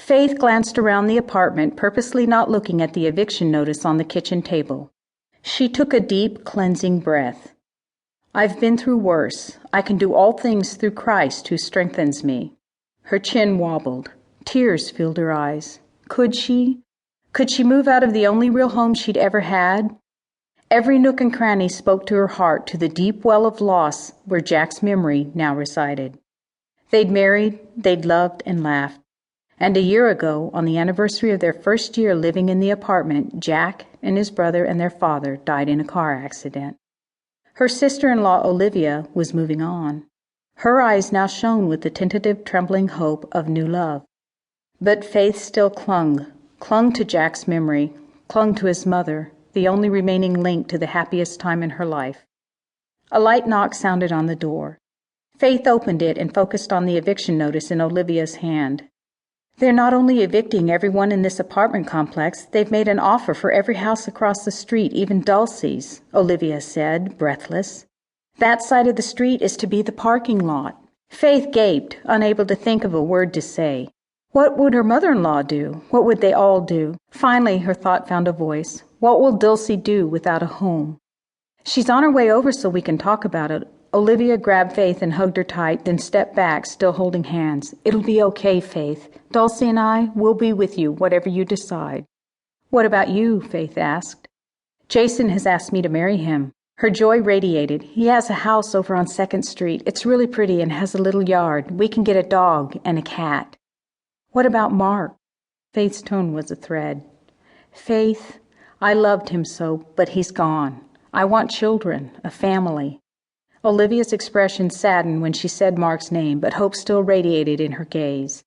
Faith glanced around the apartment, purposely not looking at the eviction notice on the kitchen table. She took a deep, cleansing breath. I've been through worse. I can do all things through Christ who strengthens me. Her chin wobbled. Tears filled her eyes. Could she? Could she move out of the only real home she'd ever had? Every nook and cranny spoke to her heart, to the deep well of loss where Jack's memory now resided. They'd married, they'd loved and laughed. And a year ago, on the anniversary of their first year living in the apartment, Jack and his brother and their father died in a car accident. Her sister-in-law, Olivia, was moving on. Her eyes now shone with the tentative, trembling hope of new love. But Faith still clung to Jack's memory, clung to his mother, the only remaining link to the happiest time in her life. A light knock sounded on the door. Faith opened it and focused on the eviction notice in Olivia's hand. They're not only evicting everyone in this apartment complex, they've made an offer for every house across the street, even Dulcie's, Olivia said, breathless. That side of the street is to be the parking lot. Faith gaped, unable to think of a word to say. What would her mother-in-law do? What would they all do? Finally, her thought found a voice. What will Dulcie do without a home? She's on her way over so we can talk about it. Olivia grabbed Faith and hugged her tight, then stepped back, still holding hands. It'll be okay, Faith. Dulcie and I will be with you, whatever you decide. What about you? Faith asked. Jason has asked me to marry him. Her joy radiated. He has a house over on 2nd Street. It's really pretty and has a little yard. We can get a dog and a cat. What about Mark? Faith's tone was a thread. Faith, I loved him so, but he's gone. I want children, a family. Olivia's expression saddened when she said Mark's name, but hope still radiated in her gaze.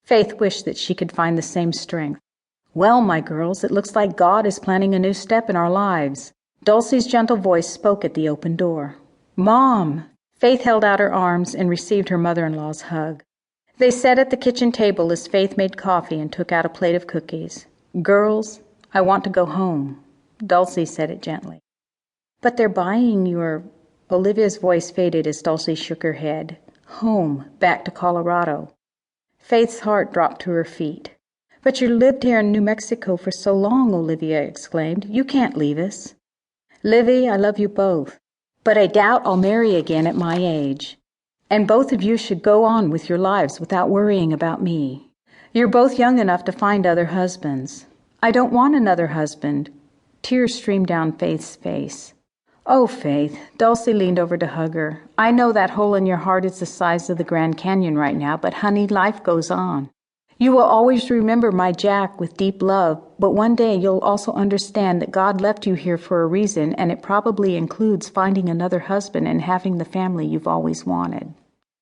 Faith wished that she could find the same strength. Well, my girls, it looks like God is planning a new step in our lives. Dulcie's gentle voice spoke at the open door. Mom! Faith held out her arms and received her mother-in-law's hug. They sat at the kitchen table as Faith made coffee and took out a plate of cookies. Girls, I want to go home. Dulcie said it gently. But they're buying your... Olivia's voice faded as Dulcie shook her head. Home, back to Colorado. Faith's heart dropped to her feet. But you lived here in New Mexico for so long, Olivia exclaimed. You can't leave us. Livy, I love you both, but I doubt I'll marry again at my age. And both of you should go on with your lives without worrying about me. You're both young enough to find other husbands. I don't want another husband. Tears streamed down Faith's face. Oh, Faith, Dulcie leaned over to hug her. I know that hole in your heart is the size of the Grand Canyon right now, but honey, life goes on. You will always remember my Jack with deep love, but one day you'll also understand that God left you here for a reason, and it probably includes finding another husband and having the family you've always wanted.